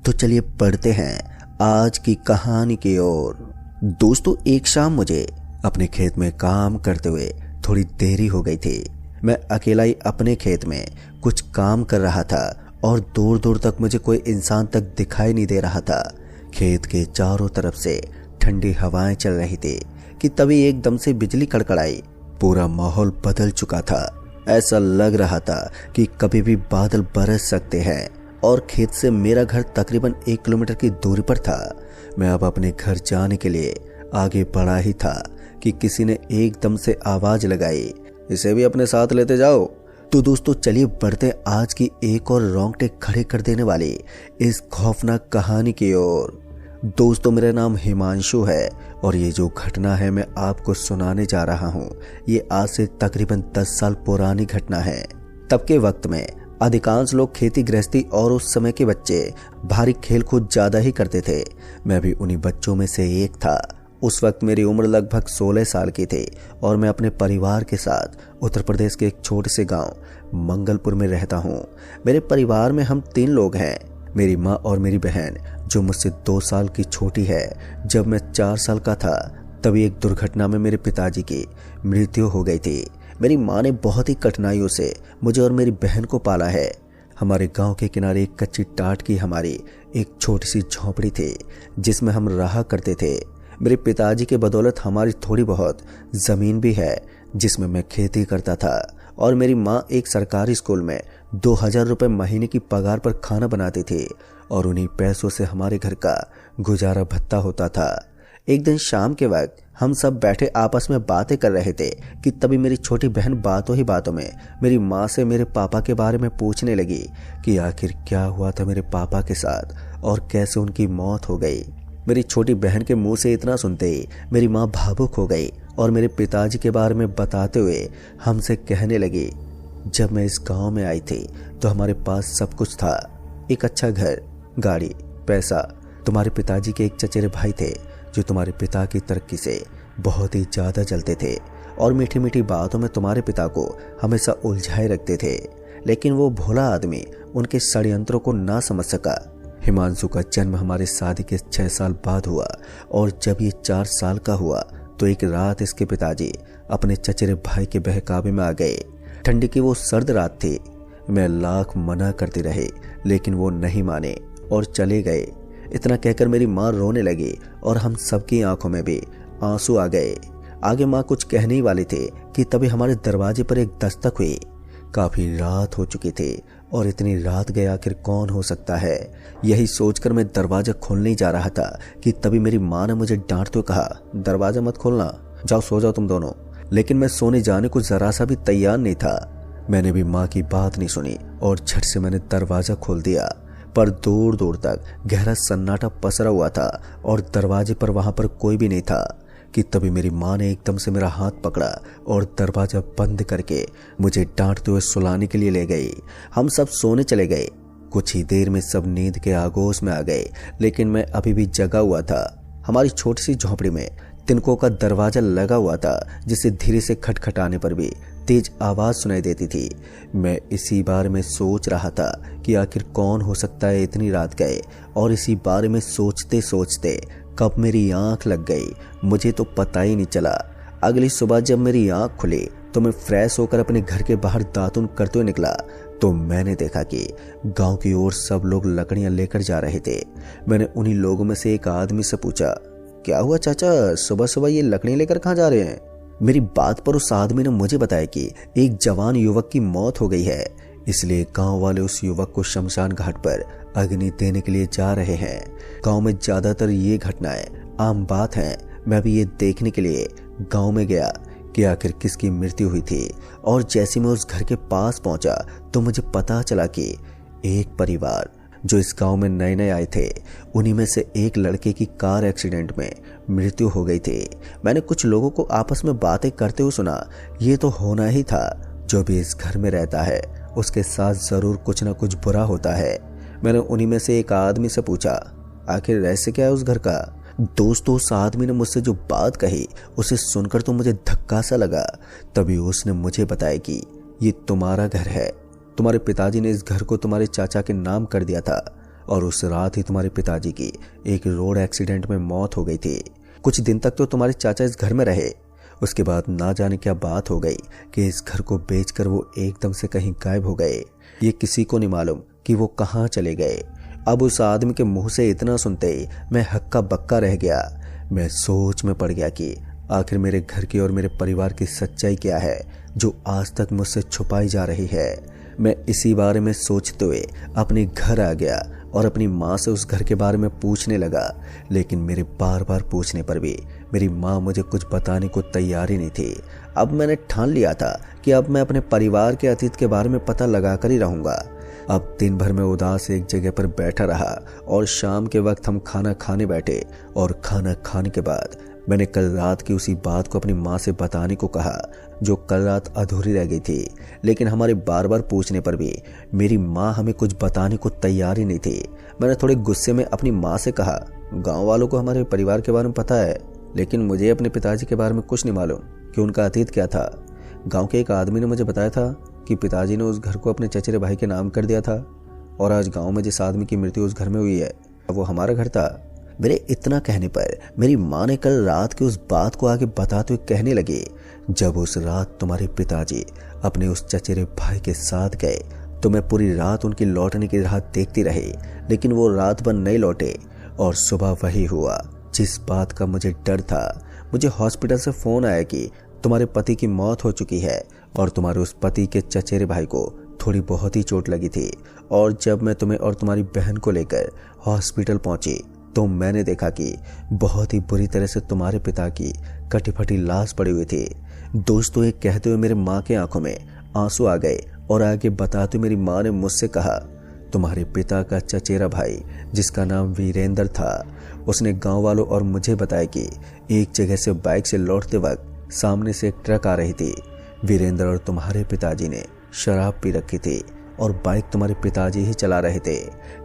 तो चलिए पढ़ते हैं आज की कहानी की ओर। दोस्तों, एक शाम मुझे अपने खेत में काम करते हुए थोड़ी देरी हो गई थी। मैं अकेला ही अपने खेत में कुछ काम कर रहा था और दूर दूर तक मुझे कोई इंसान तक दिखाई नहीं दे रहा था। खेत के चारों तरफ से ठंडी हवाएं चल रही थी कि तभी एकदम से बिजली कड़कड़ाई। पूरा माहौल बदल चुका था। ऐसा लग रहा था कि कभी भी बादल बरस सकते हैं और खेत से मेरा घर तकरीबन 1 किलोमीटर की दूरी पर था। मैं अब अपने घर जाने के लिए आगे बढ़ा ही था कि किसी ने एकदम से आवाज लगाई, इसे भी अपने साथ लेते जाओ। तो दोस्तों, चलिए बढ़ते आज की एक और रोंगटे खड़े कर देने वाली इस खौफनाक कहानी की ओर। दोस्तों, मेरा नाम हिमांशु है और ये जो घटना है मैं आपको सुनाने जा रहा हूँ, ये आज से तकरीबन 10 साल पुरानी घटना है। तब के वक्त में अधिकांश लोग खेती गृहस्थी और उस समय के बच्चे भारी खेल कूद ज्यादा ही करते थे। मैं भी उन्हीं बच्चों में से एक था। उस वक्त मेरी उम्र लगभग 16 साल की थी और मैं अपने परिवार के साथ उत्तर प्रदेश के एक छोटे से गांव मंगलपुर में रहता हूं। मेरे परिवार में हम 3 लोग हैं, मेरी माँ और मेरी बहन जो मुझसे 2 साल की छोटी है। जब मैं 4 साल का था तभी एक दुर्घटना में मेरे पिताजी की मृत्यु हो गई थी। मेरी माँ ने बहुत ही कठिनाइयों से मुझे और मेरी बहन को पाला है। हमारे गांव के किनारे एक कच्ची टाट की हमारी एक छोटी सी झोंपड़ी थी जिसमें हम रहा करते थे। मेरे पिताजी के बदौलत हमारी थोड़ी बहुत जमीन भी है जिसमें मैं खेती करता था और मेरी माँ एक सरकारी स्कूल में 2000 रुपये महीने की पगार पर खाना बनाती थी और उन्हीं पैसों से हमारे घर का गुजारा भत्ता होता था। एक दिन शाम के वक्त हम सब बैठे आपस में बातें कर रहे थे कि तभी मेरी छोटी बहन बातों ही बातों में मेरी माँ से मेरे पापा के बारे में पूछने लगी कि आखिर क्या हुआ था मेरे पापा के साथ और कैसे उनकी मौत हो गई। मेरी छोटी बहन के मुंह से इतना सुनते ही मेरी माँ भावुक हो गई और मेरे पिताजी के बारे में बताते हुए हमसे कहने लगी, जब मैं इस गांव में आई थी तो हमारे पास सब कुछ था, एक अच्छा घर, गाड़ी, पैसा। तुम्हारे पिताजी के एक चचेरे भाई थे जो तुम्हारे पिता की तरक्की से बहुत ही ज्यादा जलते थे और मीठी मीठी बातों में तुम्हारे पिता को हमेशा उलझाए रखते थे, लेकिन वो भोला आदमी उनके षड्यंत्रों को ना समझ सका। हिमांशु का जन्म हमारे शादी के 6 साल बाद हुआ और जब ये 4 साल का हुआ तो एक रात इसके पिताजी अपने चचेरे भाई के बहकावे में आ गए। ठंडी की वो सर्द रात थी। मैं लाख मना करती रही लेकिन वो नहीं माने और चले गए। इतना कहकर मेरी माँ रोने लगी और हम सबकी आंखों में भी आंसू आ गए। आगे माँ कुछ कहने ही वाली थी कि तभी हमारे दरवाजे पर एक दस्तक हुई। काफी रात हो चुकी थी और इतनी रात गए आखिर कौन हो सकता है, यही सोचकर मैं दरवाजा खोलने ही जा रहा था कि तभी मेरी माँ ने मुझे डांटते हुए कहा, दरवाजा मत खोलना, जाओ सो जाओ तुम दोनों। लेकिन मैं सोने जाने को जरा सा भी तैयार नहीं था। मैंने भी माँ की बात नहीं सुनी और झट से मैंने दरवाजा खोल दिया, पर दूर दूर तक गहरा सन्नाटा पसरा हुआ था और दरवाजे पर वहां पर कोई भी नहीं था कि तभी मेरी माँ ने एकदम से मेरा हाथ पकड़ा और दरवाजा बंद करके मुझे डांटते हुए सुलाने के लिए ले गई। हम सब सोने चले गए। कुछ ही देर में सब नींद के आगोश में आ गए, लेकिन मैं अभी भी जगा हुआ था। हमारी छोटी सी झोंपड़ी में तिनकों का दरवाजा लगा हुआ था जिसे धीरे से खटखटाने पर भी तेज आवाज सुनाई देती थी। मैं इसी बारे में सोच रहा था कि आखिर कौन हो सकता है इतनी रात गए, और इसी बारे में सोचते सोचते कब मेरी आंख लग गई मुझे तो पता ही नहीं चला। अगली सुबह जब मेरी आंख खुली तो मैं फ्रेश होकर अपने घर के बाहर दातुन करते हुए निकला तो मैंने देखा कि गांव की ओर सब लोग लकड़ियां लेकर जा रहे थे। मैंने उन्हीं लोगों में से एक आदमी से पूछा, क्या हुआ चाचा, सुबह सुबह ये लकड़ियां लेकर कहाँ जा रहे हैं? मेरी बात पर उस आदमी ने मुझे बताया कि एक जवान युवक की मौत हो गई है, इसलिए गांव वाले उस युवक को शमशान घाट पर अग्नि देने के लिए जा रहे हैं। गांव में ज्यादातर ये घटनाएं आम बात है। मैं भी ये देखने के लिए गांव में गया कि आखिर किसकी मृत्यु हुई थी, और जैसे मैं उस घर के पास पहुंचा तो मुझे पता चला कि एक परिवार जो इस गांव में नए नए आए थे, उन्हीं में से एक लड़के की कार एक्सीडेंट में मृत्यु हो गई थी। मैंने कुछ लोगों को आपस में बातें करते हुए सुना, ये तो होना ही था, जो भी इस घर में रहता है उसके साथ जरूर कुछ ना कुछ बुरा होता है। मैंने उन्हीं में से एक आदमी से पूछा, आखिर रहस्य क्या है उस घर का? दोस्तों, उस आदमी ने मुझसे जो बात कही उसे सुनकर तो मुझे धक्का सा लगा। तभी उसने मुझे बताया कि ये तुम्हारा घर है, तुम्हारे पिताजी ने इस घर को तुम्हारे चाचा के नाम कर दिया था और उस रात ही तुम्हारे पिताजी की एक रोड एक्सीडेंट में मौत हो गई थी। कुछ दिन तक तो तुम्हारे चाचा इस घर में रहे, उसके बाद ना जाने क्या बात हो गई कि इस घर को बेचकर वो एकदम से कहीं गायब हो गए। ये किसी को नहीं मालूम कि वो कहाँ चले गए। अब उस आदमी के मुंह से इतना सुनते ही मैं हक्का बक्का रह गया। मैं सोच में पड़ गया कि आखिर मेरे घर की और मेरे परिवार की सच्चाई क्या है जो आज तक मुझसे छुपाई जा रही है। मैं इसी बारे में सोचते हुए अपने घर आ गया और अपनी माँ से उस घर के बारे में पूछने लगा, लेकिन मेरे बार बार पूछने पर भी मेरी माँ मुझे कुछ बताने को तैयार ही नहीं थी। अब मैंने ठान लिया था कि अब मैं अपने परिवार के अतीत के बारे में पता लगा कर ही रहूँगा। अब दिन भर मैं उदास एक जगह पर बैठा रहा और शाम के वक्त हम खाना खाने बैठे और खाना खाने के बाद मैंने कल रात की उसी बात को अपनी माँ से बताने को कहा जो कल रात अधूरी रह गई थी। लेकिन हमारे बार बार पूछने पर भी मेरी माँ हमें कुछ बताने को तैयार ही नहीं थी। मैंने थोड़े गुस्से में अपनी माँ से कहा, गांव वालों को हमारे परिवार के बारे में पता है, लेकिन मुझे अपने पिताजी के बारे में कुछ नहीं मालूम कि उनका अतीत क्या था। गाँव के एक आदमी ने मुझे बताया था कि पिताजी ने उस घर को अपने चचेरे भाई के नाम कर दिया था और आज गाँव में जिस आदमी की मृत्यु उस घर में हुई है वो हमारा घर था। मेरे इतना कहने पर मेरी माँ ने कल रात की उस बात को आगे बताते हुए कहने लगी, जब उस रात तुम्हारे पिताजी अपने उस चचेरे भाई के साथ गए तो मैं पूरी रात उनकी लौटने की राह देखती रही, लेकिन वो रात भर नहीं लौटे और सुबह वही हुआ जिस बात का मुझे डर था। मुझे हॉस्पिटल से फोन आया कि तुम्हारे पति की मौत हो चुकी है और तुम्हारे उस पति के चचेरे भाई को थोड़ी बहुत ही चोट लगी थी। और जब मैं तुम्हें और तुम्हारी बहन को लेकर हॉस्पिटल पहुंची तो मैंने देखा कि बहुत ही बुरी तरह से तुम्हारे पिता की कटी फटी लाश पड़ी हुई थी। दोस्तों, ये कहते हुए मेरे माँ के आंखों में आंसू आ गए और आगे बताते मेरी माँ ने मुझसे कहा, तुम्हारे पिता का चचेरा भाई जिसका नाम वीरेंद्र था, उसने गांव वालों और मुझे बताया कि एक जगह से बाइक से लौटते वक्त सामने से एक ट्रक आ रही थी। वीरेंद्र और तुम्हारे पिताजी ने शराब पी रखी थी और बाइक तुम्हारे पिताजी ही चला रहे थे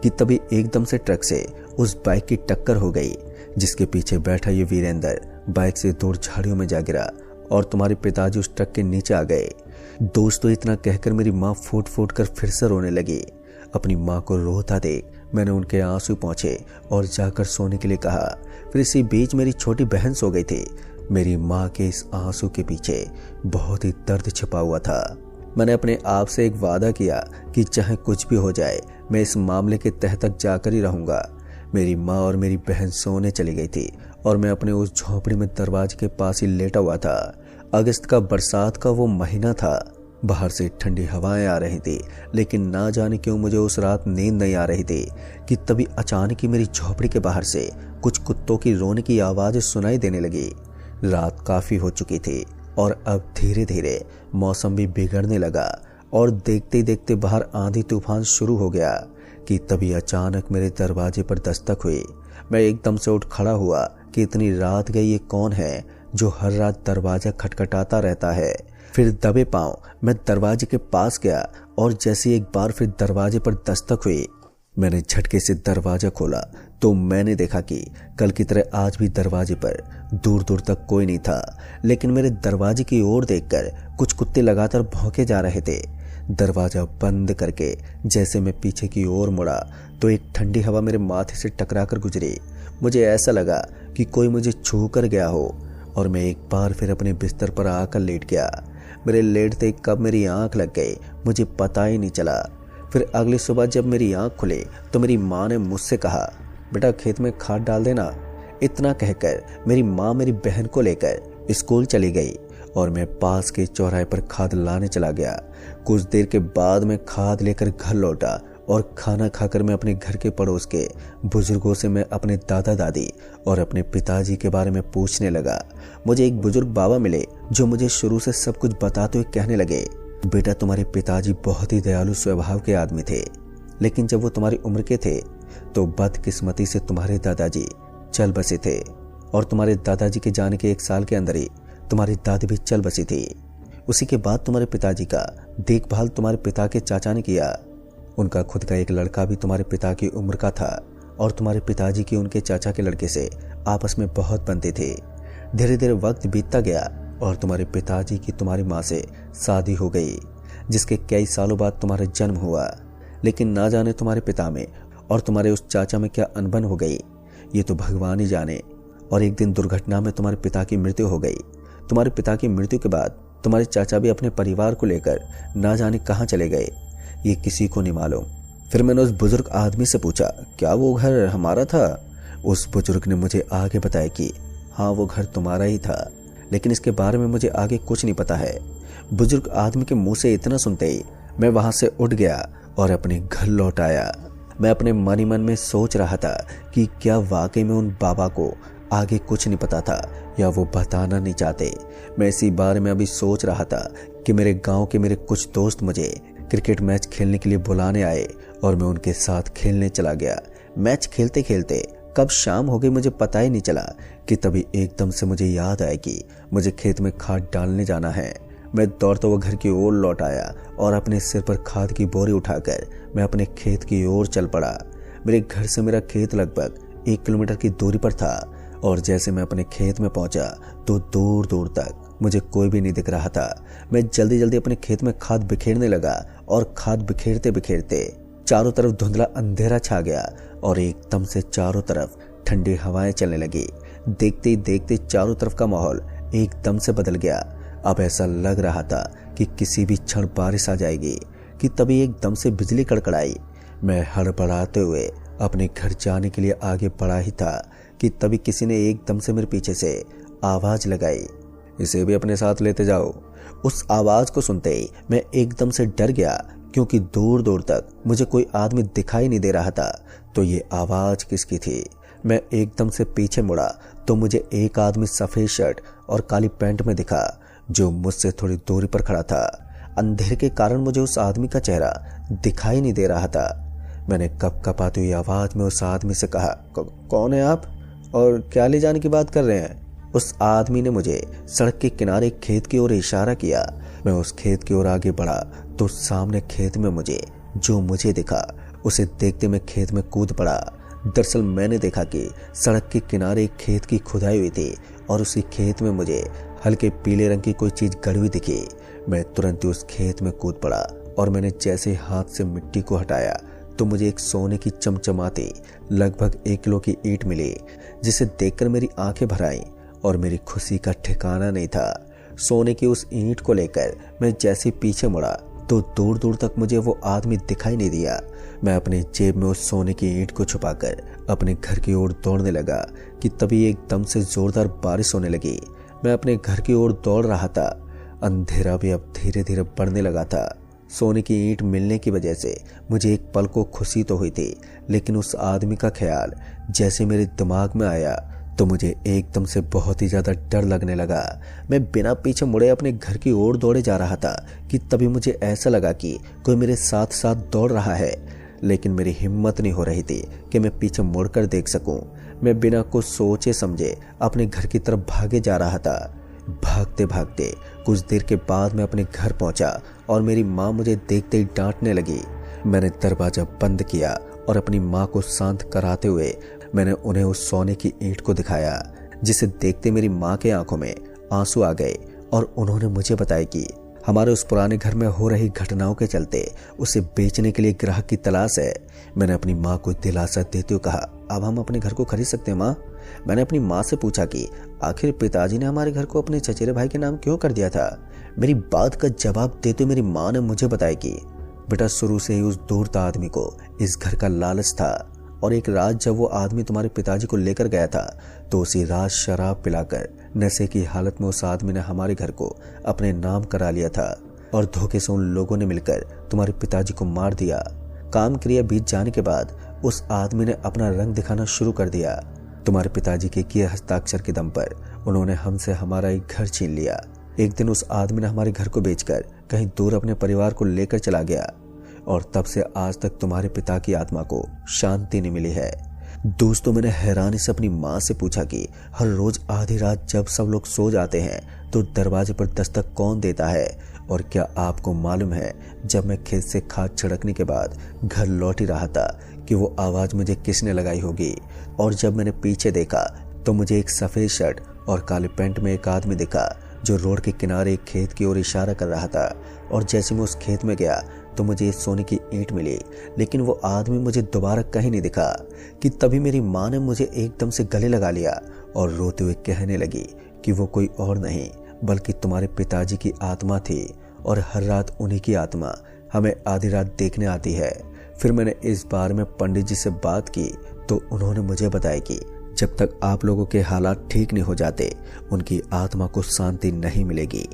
कि तभी एकदम से ट्रक से उस बाइक की टक्कर हो गई, जिसके पीछे बैठा ये वीरेंद्र बाइक से दूर झाड़ियों में जा गिरा और तुम्हारे पिताजी उस ट्रक के नीचे आ गए। दोस्तों, इतना कहकर मेरी माँ फूट फूट कर फिर से रोने लगी। अपनी माँ को रोता देख मैंने उनके आंसू पोंछे और जाकर सोने के लिए कहा। फिर इसी बीच मेरी छोटी बहन सो गई थी। मेरी माँ के इस आंसू के पीछे बहुत ही दर्द छिपा हुआ था। मैंने अपने आप से एक वादा किया कि चाहे कुछ भी हो जाए मैं इस मामले के तह तक जाकर ही रहूंगा। मेरी माँ और मेरी बहन सोने चली गई थी और मैं अपने उस झोंपड़ी में दरवाजे के पास ही लेटा हुआ था। अगस्त का बरसात का वो महीना था। बाहर से ठंडी हवाएं आ रही थी, लेकिन ना जाने क्यों मुझे उस रात नींद नहीं आ रही थी कि तभी अचानक ही मेरी झोपड़ी के बाहर से कुछ कुत्तों की रोने की आवाज़ सुनाई देने लगी। रात काफ़ी हो चुकी थी और अब धीरे धीरे मौसम भी बिगड़ने लगा और देखते ही देखते बाहर आंधी तूफान शुरू हो गया कि तभी अचानक मेरे दरवाजे पर दस्तक हुई। मैं एकदम से उठ खड़ा हुआ कि इतनी रात गई, ये कौन है जो हर रात दरवाजा खटखटाता रहता है। फिर दबे पांव मैं दरवाजे के पास गया और जैसे एक बार फिर दरवाजे पर दस्तक हुई, मैंने झटके से दरवाजा खोला तो मैंने देखा कि कल की तरह आज भी दरवाजे पर दूर दूर तक कोई नहीं था, लेकिन मेरे दरवाजे की ओर देखकर कुछ कुत्ते लगातार भौंके जा रहे थे। दरवाजा बंद करके जैसे मैं पीछे की ओर मुड़ा तो एक ठंडी हवा मेरे माथे से टकराकर गुजरी। मुझे ऐसा लगा कि कोई मुझे छू कर गया हो और मैं एक बार फिर अपने बिस्तर पर आकर लेट गया। मेरे लेटते कब मेरी आंख लग गई मुझे पता ही नहीं चला। फिर अगली सुबह जब मेरी आंख खुली तो मेरी माँ ने मुझसे कहा, बेटा खेत में खाद डाल देना। इतना कहकर मेरी माँ मेरी बहन को लेकर स्कूल चली गई और मैं पास के चौराहे पर खाद लाने चला गया। कुछ देर के बाद मैं खाद लेकर घर लौटा और खाना खाकर मैं अपने घर के पड़ोस के बुजुर्गों से मैं अपने दादा दादी और अपने पिताजी के बारे में पूछने लगा। मुझे एक बुजुर्ग बाबा मिले जो मुझे शुरू से सब कुछ बताते हुए कहने लगे, बेटा तुम्हारे पिताजी बहुत ही दयालु स्वभाव के आदमी थे, लेकिन जब वो तुम्हारी उम्र के थे तो बदकिस्मती से तुम्हारे दादाजी चल बसे थे और तुम्हारे दादाजी के जाने के 1 साल के अंदर ही तुम्हारी दादी भी चल बसी थी। उसी के बाद तुम्हारे पिताजी का देखभाल तुम्हारे पिता के चाचा ने किया। उनका खुद का एक लड़का भी तुम्हारे पिता की उम्र का था और तुम्हारे पिताजी की उनके चाचा के लड़के से आपस में बहुत बनते थे। धीरे धीरे वक्त बीतता गया और तुम्हारे पिताजी की तुम्हारी माँ से शादी हो गई, जिसके कई सालों बाद तुम्हारा जन्म हुआ। लेकिन ना जाने तुम्हारे पिता में और तुम्हारे उस चाचा में क्या अनबन हो गई ये तो भगवान ही जाने। और एक दिन दुर्घटना में तुम्हारे पिता की मृत्यु हो गई। तुम्हारे पिता की मृत्यु के बाद तुम्हारे चाचा भी अपने परिवार को लेकर ना जाने कहाँ चले गए, ये किसी को नहीं मालूम। फिर मैंने उस बुजुर्ग आदमी से पूछा, क्या वो घर हमारा था? उस बुजुर्ग ने मुझे आगे बताया कि हाँ, वो घर तुम्हारा ही था, लेकिन इसके बारे में मुझे आगे कुछ नहीं पता है। बुजुर्ग आदमी के मुंह से इतना सुनते ही मैं वहां से उठ गया और अपने घर लौट आया। मैं अपने मन ही मन में सोच रहा था कि क्या वाकई में उन बाबा को आगे कुछ नहीं पता था या वो बताना नहीं चाहते। मैं इसी बारे में अभी सोच रहा था कि मेरे गांव के मेरे कुछ दोस्त मुझे क्रिकेट मैच खेलने के लिए बुलाने आए और मैं उनके साथ खेलने चला गया। मैच खेलते खेलते कब शाम हो गई मुझे पता ही नहीं चला कि तभी एकदम से मुझे याद आया कि मुझे खेत में खाद डालने जाना है। मैं दौड़ता हुआ घर की ओर लौट आया और अपने सिर पर खाद की बोरी उठाकर मैं अपने खेत की ओर चल पड़ा। मेरे घर से मेरा खेत लगभग 1 किलोमीटर की दूरी पर था और जैसे मैं अपने खेत में पहुंचा तो दूर दूर तक मुझे कोई भी नहीं दिख रहा था। मैं जल्दी जल्दी अपने खेत में खाद बिखेरने लगा और खाद बिखेरते बिखेरते चारों तरफ धुंधला अंधेरा छा गया और एकदम से चारों तरफ ठंडी हवाएं चलने लगी। देखते ही देखते चारों तरफ का माहौल एकदम से बदल गया। अब ऐसा लग रहा था कि किसी भी क्षण बारिश आ जाएगी कि तभी एकदम से बिजली कड़कड़ाई। मैं हड़बड़ाते हुए अपने घर जाने के लिए आगे बढ़ा ही था कि तभी किसी ने एकदम से मेरे पीछे से आवाज लगाई, इसे भी अपने साथ लेते जाओ। उस आवाज को सुनते ही मैं एकदम से डर गया क्योंकि दूर दूर तक मुझे कोई आदमी दिखाई नहीं दे रहा था। तो ये आवाज किसकी थी? मैं एकदम से पीछे मुड़ा तो मुझे एक आदमी सफेद शर्ट और काली पैंट में दिखा जो मुझसे थोड़ी दूरी पर खड़ा था। अंधेरे के कारण मुझे उस आदमी का चेहरा दिखाई नहीं दे रहा था। मैंने कपकपाती हुई आवाज में उस आदमी से कहा, कौन है आप और क्या ले जाने की बात कर रहे हैं? उस आदमी ने मुझे सड़क के किनारे खेत की ओर इशारा किया। मैं उस खेत की ओर आगे बढ़ा तो सामने खेत में मुझे दिखा उसे देखते मैं खेत में कूद पड़ा। दरअसल मैंने देखा कि सड़क के किनारे एक खेत की खुदाई हुई थी और उसी खेत में मुझे हल्के पीले रंग की कोई चीज गड़ी हुई दिखी। मैं तुरंत ही उस खेत में कूद पड़ा और मैंने जैसे हाथ से मिट्टी को हटाया तो मुझे एक सोने की चमचमाती लगभग 1 किलो की ईंट मिली, जिसे देखकर मेरी आंखें भर आईं और मेरी खुशी का ठिकाना नहीं था। सोने की उस ईंट को लेकर मैं जैसे पीछे मुड़ा तो दूर दूर तक मुझे वो आदमी दिखाई नहीं दिया। मैं अपने जेब में उस सोने की ईंट को छुपाकर अपने घर की ओर दौड़ने लगा कि तभी एकदम से जोरदार बारिश होने लगी। मैं अपने घर की ओर दौड़ रहा था। अंधेरा भी अब धीरे धीरे बढ़ने लगा था। सोने की ईंट मिलने की वजह से मुझे एक पल को खुशी तो हुई थी, लेकिन उस आदमी का ख्याल जैसे मेरे दिमाग में आया तो मुझे एकदम से बहुत ही ज्यादा डर लगने लगा। मैं बिना पीछे मुड़े अपने घर की ओर दौड़े जा रहा था कि तभी मुझे ऐसा लगा कि कोई मेरे साथ साथ दौड़ रहा है, लेकिन मेरी हिम्मत नहीं हो रही थी कि मैं पीछे मुड़कर देख सकूं। मैं बिना कुछ सोचे समझे अपने घर की तरफ भागे जा रहा था। भागते भागते कुछ देर के बाद मैं अपने घर पहुंचा और मेरी माँ मुझे देखते ही डांटने लगी। मैंने दरवाजा बंद किया और अपनी माँ को शांत कराते हुए मैंने उन्हें उस सोने की ईंट को दिखाया, जिसे देखते मेरी माँ के आंखों में आंसू आ गए और उन्होंने मुझे बताया कि हमारे उस पुराने घर में हो रही घटनाओं के चलते उसे बेचने के लिए ग्राहक की तलाश है। मैंने अपनी माँ को दिलासा देते हुए कहा, अब हम अपने घर को खरीद सकते हैं माँ। मैंने अपनी माँ से पूछा कि आखिर पिताजी ने हमारे घर को अपने चचेरे भाई के नाम क्यों कर दिया था। मेरी बात का जवाब देते मेरी माँ ने मुझे बताया कि बेटा, शुरू से ही उस दूरता आदमी को इस घर का लालच था और एक रात जब वो आदमी तुम्हारे पिताजी को लेकर गया था तो उसी रात शराब पिलाकर नशे की हालत में उस आदमी ने हमारे घर को अपने नाम करा लिया था और धोखे से उन लोगों ने मिलकर तुम्हारे पिताजी को मार दिया। काम क्रिया बीत जाने के बाद उस आदमी ने अपना रंग दिखाना शुरू कर दिया। तुम्हारे पिताजी के किए हस्ताक्षर के दम पर उन्होंने हमसे हमारा एक घर छीन लिया। एक दिन उस आदमी ने हमारे घर को बेचकर कहीं दूर अपने परिवार को लेकर चला गया और तब से आज तक तुम्हारे पिता की आत्मा को शांति नहीं मिली है। दोस्तों, मैंने हैरानी से अपनी माँ से पूछा कि हर रोज आधी रात जब सब लोग सो जाते हैं तो दरवाजे पर दस्तक कौन देता है, और क्या आपको मालूम है जब मैं खेत से खाद छिड़कने के बाद घर लौट ही रहा था कि वो आवाज मुझे किसने लगाई होगी। और जब मैंने पीछे देखा तो मुझे एक सफेद शर्ट और काले पैंट में एक आदमी दिखा जो रोड के किनारे एक खेत की ओर इशारा कर रहा था। और जैसे मैं उस खेत में गया तो मुझे सोने की ईंट मिली, लेकिन वो आदमी मुझे दोबारा कहीं नहीं दिखा कि तभी मेरी माँ ने मुझे एकदम से गले लगा लिया और रोते हुए कहने लगी कि वो कोई और नहीं बल्कि तुम्हारे पिताजी की आत्मा थी और हर रात उन्हीं की आत्मा हमें आधी रात देखने आती है। फिर मैंने इस बारे में पंडित जी से बात की तो उन्होंने मुझे बताया कि जब तक आप लोगों के हालात ठीक नहीं हो जाते उनकी आत्मा को शांति नहीं मिलेगी।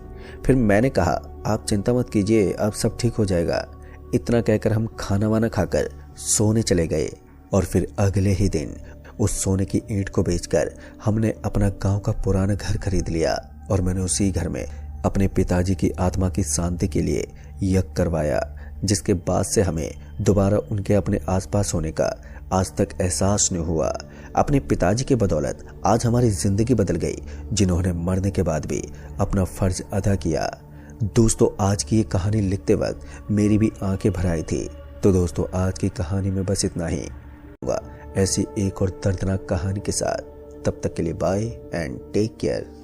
फिर मैंने कहा आप चिंता मत कीजिए, अब सब ठीक हो जाएगा। इतना कहकर हम खाना वाना खाकर सोने चले गए और फिर अगले ही दिन उस सोने की ईंट को बेचकर हमने अपना गांव का पुराना घर खरीद लिया और मैंने उसी घर में अपने पिताजी की आत्मा की शांति के लिए यज्ञ करवाया, जिसके बाद से हमें दोबारा उनके अपने आसपास होने का आज तक एहसास नहीं हुआ। अपने पिताजी के बदौलत आज हमारी जिंदगी बदल गई, जिन्होंने मरने के बाद भी अपना फर्ज अदा किया। दोस्तों, आज की ये कहानी लिखते वक्त मेरी भी आंखें भर आई थी। तो दोस्तों, आज की कहानी में बस इतना ही होगा, ऐसी एक और दर्दनाक कहानी के साथ। तब तक के लिए बाय एंड टेक केयर।